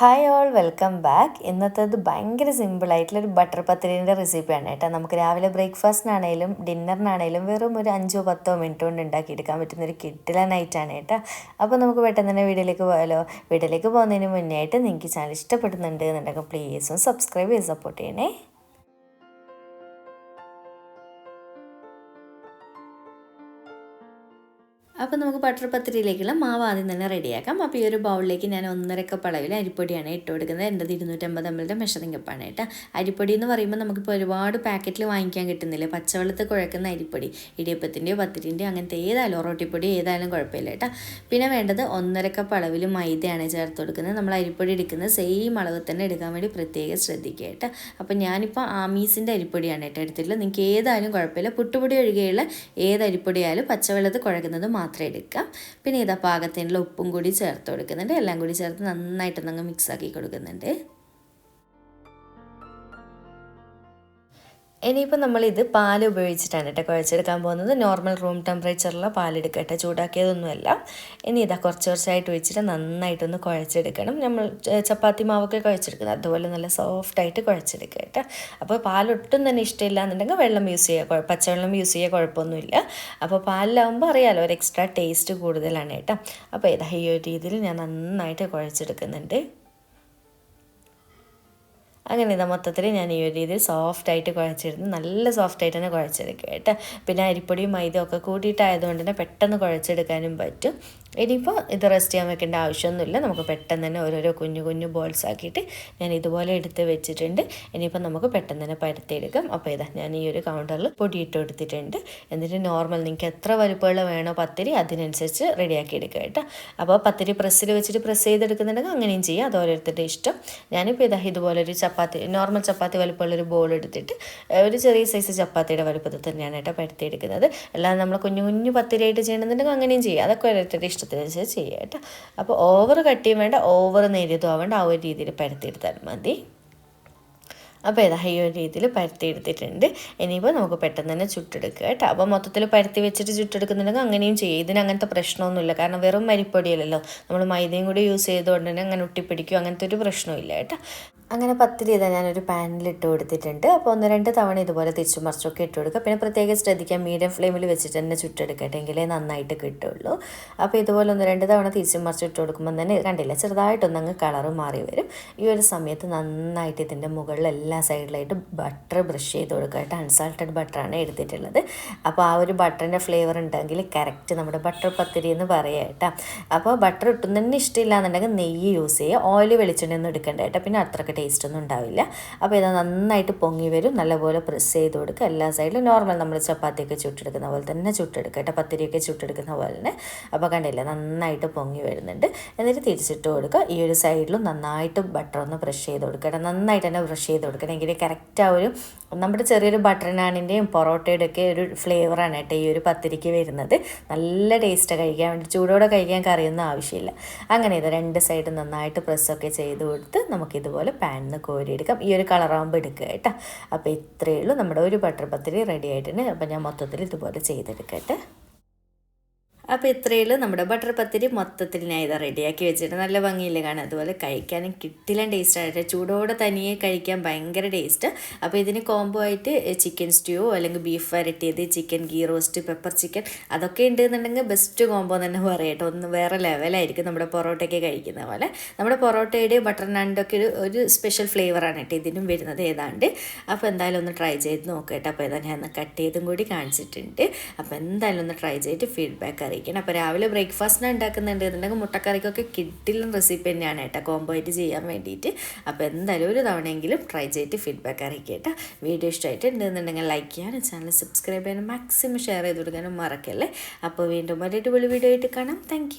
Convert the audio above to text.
Hi all, welcome back. ഇന്നത്തേത് ഭയങ്കര സിമ്പിളായിട്ടുള്ളൊരു ബട്ടർ പത്തിരീൻ്റെ റെസിപ്പിയാണ് കേട്ടോ. നമുക്ക് രാവിലെ ബ്രേക്ക്ഫാസ്റ്റിനാണേലും ഡിന്നറിനാണേലും വെറും ഒരു 5-10 മിനിറ്റ് കൊണ്ട് ഉണ്ടാക്കിയെടുക്കാൻ പറ്റുന്നൊരു കിഡിലനായിട്ടാണ് കേട്ടോ. അപ്പോൾ നമുക്ക് പെട്ടെന്ന് തന്നെ വീഡിയോയിലേക്ക് പോയാലോ. വീഡിയോയിലേക്ക് പോകുന്നതിന് മുന്നേ ആയിട്ട് നിങ്ങൾക്ക് ചാനൽ ഇഷ്ടപ്പെടുന്നുണ്ട് എന്നുണ്ടെങ്കിൽ പ്ലീസും സബ്സ്ക്രൈബ് ചെയ്ത് സപ്പോർട്ട് ചെയ്യണേ. അപ്പോൾ നമുക്ക് ബട്ടർ പത്തിരിയിലേക്കുള്ള മാവ് ആദ്യം തന്നെ റെഡിയാക്കാം. അപ്പോൾ ഈ ഒരു ബൗളിലേക്ക് ഞാൻ 1.5 കപ്പ് അളവിൽ അരിപ്പൊടിയാണ് ഇട്ട് കൊടുക്കുന്നത്. എൻ്റെ 250 ml മെഷറിംഗ് കപ്പാണ് കേട്ടോ. അരിപ്പൊടി എന്ന് പറയുമ്പോൾ നമുക്കിപ്പോൾ ഒരുപാട് പാക്കറ്റിൽ വാങ്ങിക്കാൻ കിട്ടുന്നില്ല. പച്ചവെള്ളത്തിൽ കുഴക്കുന്ന അരിപ്പൊടി, ഇടിയപ്പത്തിൻ്റെയോ പത്തിരിൻ്റെയോ അങ്ങനത്തെ ഏതായാലും റൊട്ടിപ്പൊടി ഏതായാലും കുഴപ്പമില്ല കേട്ടോ. പിന്നെ വേണ്ടത് 1.5 കപ്പ് അളവിൽ മൈദയാണ് ചേർത്ത് കൊടുക്കുന്നത്. നമ്മൾ അരിപ്പൊടി എടുക്കുന്നത് സെയിം അളവ് തന്നെ എടുക്കാൻ വേണ്ടി പ്രത്യേകം ശ്രദ്ധിക്കുക കേട്ടോ. അപ്പോൾ ഞാനിപ്പോൾ ആമീസിൻ്റെ അരിപ്പൊടിയാണ് കേട്ടോ എടുത്തിട്ടുള്ളത്. നിങ്ങൾക്ക് ഏതായാലും കുഴപ്പമില്ല. പുട്ടുപൊടി ഒഴികെയുള്ള ഏത് അരിപ്പൊടിയായാലും പച്ചവെള്ളത്തിൽ കുഴക്കുന്നത് മാത്രം എടുക്കാം. പിന്നെ ഇതാ പാകത്തിനുള്ള ഉപ്പും കൂടി ചേർത്ത് കൊടുക്കുന്നുണ്ട്. എല്ലാം കൂടി ചേർത്ത് നന്നായിട്ടൊന്നങ്ങ് മിക്സാക്കി കൊടുക്കുന്നുണ്ട്. ഇനിയിപ്പോൾ നമ്മളിത് പാൽ ഉപയോഗിച്ചിട്ടാണ് കേട്ടോ കുഴച്ചെടുക്കാൻ പോകുന്നത്. നോർമൽ റൂം ടെമ്പറേച്ചറിലുള്ള പാലെടുക്കട്ടെ, ചൂടാക്കിയതൊന്നുമല്ല. ഇനി ഇതാ കുറച്ചായിട്ട് ഒഴിച്ചിട്ട് നന്നായിട്ടൊന്ന് കുഴച്ചെടുക്കണം. നമ്മൾ ചപ്പാത്തി മാവൊക്കെ കുഴച്ചെടുക്കുന്നത് അതുപോലെ നല്ല സോഫ്റ്റായിട്ട് കുഴച്ചെടുക്കുക കേട്ടോ. അപ്പോൾ പാലൊട്ടും തന്നെ ഇഷ്ടമില്ല എന്നുണ്ടെങ്കിൽ വെള്ളം യൂസ് ചെയ്യുക, പച്ചവെള്ളം യൂസ് ചെയ്യുക, കുഴപ്പമൊന്നുമില്ല. അപ്പോൾ പാലിലാവുമ്പോൾ അറിയാമല്ലോ ഒരു എക്സ്ട്രാ ടേസ്റ്റ് കൂടുതലാണ് കേട്ടോ. അപ്പോൾ ഇതാ ഈ ഒരു രീതിയിൽ ഞാൻ നന്നായിട്ട് കുഴച്ചെടുക്കുന്നുണ്ട്. അങ്ങനെ ഇതാ മൊത്തത്തിൽ ഞാൻ ഈ ഒരു രീതിയിൽ സോഫ്റ്റായിട്ട് കുഴച്ചെടുത്ത് നല്ല സോഫ്റ്റായിട്ട് തന്നെ കുഴച്ചെടുക്കുക കേട്ടോ. പിന്നെ അരിപ്പൊടിയും മൈദയും ഒക്കെ കൂട്ടിയിട്ടായതുകൊണ്ട് തന്നെ പെട്ടെന്ന് കുഴച്ചെടുക്കാനും പറ്റും. ഇനിയിപ്പോൾ ഇത് റെസ്റ്റ് ചെയ്യാൻ വെക്കേണ്ട ആവശ്യമൊന്നുമില്ല. നമുക്ക് പെട്ടെന്ന് തന്നെ ഓരോരോ കുഞ്ഞു ബോൾസ് ആക്കിയിട്ട് ഞാൻ ഇതുപോലെ എടുത്ത് വെച്ചിട്ടുണ്ട്. ഇനിയിപ്പോൾ നമുക്ക് പെട്ടെന്ന് തന്നെ പരത്തിയെടുക്കാം. അപ്പോൾ ഇതാ ഞാൻ ഈ ഒരു കൗണ്ടറിൽ പൊടിയിട്ട് കൊടുത്തിട്ടുണ്ട്. എന്നിട്ട് നോർമൽ നിങ്ങൾക്ക് എത്ര വലുപ്പമുള്ള വേണോ പത്തിരി അതിനനുസരിച്ച് റെഡിയാക്കി എടുക്കുക കേട്ടോ. അപ്പോൾ പത്തിരി പ്രസ്സിൽ വെച്ചിട്ട് പ്രസ് ചെയ്തെടുക്കുന്നുണ്ടെങ്കിൽ അങ്ങനെയും ചെയ്യാം, അത് ഓരോരുത്തരുടെ ഇഷ്ടം. ഞാനിപ്പോൾ ഇതാ ഇതുപോലൊരു നോർമൽ ചപ്പാത്തി വലുപ്പമുള്ളൊരു ബോൾ എടുത്തിട്ട് ഒരു ചെറിയ സൈസ് ചപ്പാത്തിയുടെ വലുപ്പത്തിൽ തന്നെയാണ് കേട്ടോ പരത്തിയെടുക്കുന്നത്. അല്ലാതെ നമ്മൾ കുഞ്ഞു പത്തിരിയായിട്ട് ചെയ്യണമെന്നുണ്ടെങ്കിൽ അങ്ങനെയും ചെയ്യാം. അതൊക്കെ ഓരോരുത്തരുടെ ഇഷ്ടത്തിനനുസരിച്ച് ചെയ്യാം കേട്ടോ. അപ്പോൾ ഓവർ കട്ടിയും വേണ്ട, ഓവർ നേരിയതും ആവേണ്ട, ആ ഒരു രീതിയിൽ പരത്തിയെടുത്താൽ മതി. അപ്പോൾ ഇതാ ഈ ഒരു രീതിയിൽ പരത്തി എടുത്തിട്ടുണ്ട്. ഇനിയിപ്പോൾ നമുക്ക് പെട്ടെന്ന് തന്നെ ചുട്ടെടുക്കുക കേട്ടോ. അപ്പോൾ മൊത്തത്തിൽ പരത്തി വെച്ചിട്ട് ചുട്ടെടുക്കുന്നുണ്ടെങ്കിൽ അങ്ങനെയും ചെയ്യും. ഇതിന് അങ്ങനത്തെ പ്രശ്നമൊന്നുമില്ല. കാരണം വെറും അരിപ്പൊടിയല്ലല്ലോ, നമ്മൾ മൈദയും കൂടി യൂസ് ചെയ്തുകൊണ്ട് തന്നെ അങ്ങനെ ഒട്ടിപ്പിടിക്കും, അങ്ങനത്തെ ഒരു പ്രശ്നമില്ല കേട്ടോ. അങ്ങനെ പത്തിരി ഇതാ ഞാനൊരു പാനിൽ ഇട്ട് കൊടുത്തിട്ടുണ്ട്. അപ്പോൾ 1-2 തവണ ഇതുപോലെ തിരിച്ചു മറിച്ചൊക്കെ ഇട്ട് കൊടുക്കുക. പിന്നെ പ്രത്യേകം ശ്രദ്ധിക്കാം, മീഡിയം ഫ്ലെയിമിൽ വെച്ചിട്ട് തന്നെ ചുട്ടെടുക്കട്ടെ, എങ്കിലേ നന്നായിട്ട് കിട്ടുള്ളൂ. അപ്പോൾ ഇതുപോലെ 1-2 തവണ തിരിച്ചു മറിച്ച് ഇട്ട് കൊടുക്കുമ്പോൾ തന്നെ കണ്ടില്ല ചെറുതായിട്ടൊന്നങ്ങ് കളറ് മാറി വരും. ഈ ഒരു സമയത്ത് നന്നായിട്ട് ഇതിൻ്റെ മുകളിൽ എല്ലാ സൈഡിലായിട്ട് ബട്ടർ ബ്രഷ് ചെയ്ത് കൊടുക്കുക കേട്ടോ. അൺസാൾട്ടഡ് ബട്ടറാണ് എടുത്തിട്ടുള്ളത്. അപ്പോൾ ആ ഒരു ബട്ടറിൻ്റെ ഫ്ലേവർ ഉണ്ടെങ്കിൽ കറക്റ്റ് നമ്മുടെ ബട്ടർ പത്തിരി എന്ന് പറയാം കേട്ടോ. അപ്പോൾ ബട്ടർ ഇട്ടും തന്നെ ഇഷ്ടമില്ല എന്നുണ്ടെങ്കിൽ നെയ്യ് യൂസ് ചെയ്യുക. ഓയിൽ വെളിച്ചെണ്ണയൊന്നും എടുക്കേണ്ട കേട്ടോ, പിന്നെ അത്രയ്ക്ക് ടേസ്റ്റ് ഒന്നും ഉണ്ടാവില്ല. അപ്പോൾ ഇത് നന്നായിട്ട് പൊങ്ങി വരും. നല്ലപോലെ പ്രസ് ചെയ്ത് കൊടുക്കുക എല്ലാ സൈഡിലും. നോർമൽ നമ്മൾ ചപ്പാത്തിയൊക്കെ ചുട്ടെടുക്കുന്ന പോലെ തന്നെ ചുട്ടെടുക്കുക കേട്ടോ, പത്തിരിയൊക്കെ ചുട്ടെടുക്കുന്ന പോലെ തന്നെ. അപ്പോൾ കണ്ടില്ല നന്നായിട്ട് പൊങ്ങി വരുന്നുണ്ട്. എന്നിട്ട് തിരിച്ചിട്ട് കൊടുക്കുക. ഈ ഒരു സൈഡിലും നന്നായിട്ട് ബട്ടർ ഒന്ന് ബ്രഷ് ചെയ്ത് കൊടുക്കുക. നന്നായിട്ട് തന്നെ ബ്രഷ് ചെയ്ത് കൊടുക്കണം, എങ്കിൽ കറക്റ്റ് ആ ഒരു നമ്മുടെ ചെറിയൊരു ബട്ടർ നാനിൻ്റെയും പൊറോട്ടയുടെ ഒക്കെ ഒരു ഫ്ലേവറാണ് കേട്ടോ ഈ ഒരു പത്തിരിക്ക് വരുന്നത്. നല്ല ടേസ്റ്റ് കഴിക്കാൻ വേണ്ടി, ചൂടോടെ കഴിക്കാൻ കറിയൊന്നും ആവശ്യമില്ല. അങ്ങനെ ഇത് 2 സൈഡും നന്നായിട്ട് പ്രസ്സൊക്കെ ചെയ്ത് കൊടുത്ത് നമുക്കിതുപോലെ പാനിൽ കോരിയെടുക്കാം. ഈ ഒരു കളറാകുമ്പോൾ എടുക്കുക കേട്ടോ. അപ്പോൾ ഇത്രയേ ഉള്ളൂ, നമ്മുടെ ഒരു ബട്ടർ പത്തിരി റെഡി ആയിട്ടുണ്ട്. അപ്പോൾ ഞാൻ മൊത്തത്തിൽ ഇതുപോലെ ചെയ്തെടുക്കട്ടെ. അപ്പോൾ ഇത്രയുള്ളൂ നമ്മുടെ ബട്ടർ പത്തിരി. മൊത്തത്തിൽ ഞാൻ ഇത് റെഡിയാക്കി വെച്ചിട്ട് നല്ല ഭംഗിയില്ലേ കാണാൻ. അതുപോലെ കഴിക്കാനും കിട്ടില്ല ടേസ്റ്റായിട്ട്, ചൂടോടെ തനിയെ കഴിക്കാൻ ഭയങ്കര ടേസ്റ്റ്. അപ്പോൾ ഇതിന് കോംബോ ആയിട്ട് ചിക്കൻ സ്റ്റ്യൂ അല്ലെങ്കിൽ ബീഫ് വരട്ടിയത്, chicken ghee roast, pepper chicken അതൊക്കെ ഉണ്ടെന്നുണ്ടെങ്കിൽ ബെസ്റ്റ് കോംബോ തന്നെ പറയട്ടെ. ഒന്ന് വേറെ ലെവലായിരിക്കും നമ്മുടെ പൊറോട്ടയൊക്കെ കഴിക്കുന്ന പോലെ. നമ്മുടെ പൊറോട്ടയുടെ ബട്ടർ നാനിൻ്റെ ഒക്കെ ഒരു സ്പെഷ്യൽ ഫ്ലേവറാണ് കേട്ടോ ഇതിനും വരുന്നത് ഏതാണ്ട്. അപ്പോൾ എന്തായാലും ഒന്ന് ട്രൈ ചെയ്ത് നോക്കട്ടെ. അപ്പോൾ ഇതാ ഞാൻ കട്ട് ചെയ്തും കൂടി കാണിച്ചിട്ടുണ്ട്. അപ്പോൾ എന്തായാലും ഒന്ന് ട്രൈ ചെയ്തിട്ട് ഫീഡ്ബാക്ക് അറിയിക്കണം. അപ്പോൾ രാവിലെ ബ്രേക്ക്ഫാസ്റ്റിന് ഉണ്ടാക്കുന്നുണ്ട് എന്നുണ്ടെങ്കിൽ മുട്ടക്കറിക്കൊക്കെ കിഡിലും റെസിപ്പി തന്നെയാണ് കേട്ടോ, കോംബോ ആയിട്ട് ചെയ്യാൻ വേണ്ടിയിട്ട്. അപ്പോൾ എന്തായാലും ഒരു തവണയെങ്കിലും ട്രൈ ചെയ്തിട്ട് ഫീഡ്ബാക്ക് അറിയിക്കട്ടെ. വീഡിയോ ഇഷ്ടമായിട്ട് ഉണ്ടെന്നുണ്ടെങ്കിൽ ലൈക്ക് ചെയ്യാനും ചാനൽ സബ്സ്ക്രൈബ് ചെയ്യാനും മാക്സിമം ഷെയർ ചെയ്ത് കൊടുക്കാനും മറക്കല്ലേ. അപ്പോൾ വീണ്ടും ഒരു അടിപൊളി വീഡിയോ ആയിട്ട് കാണാം. താങ്ക്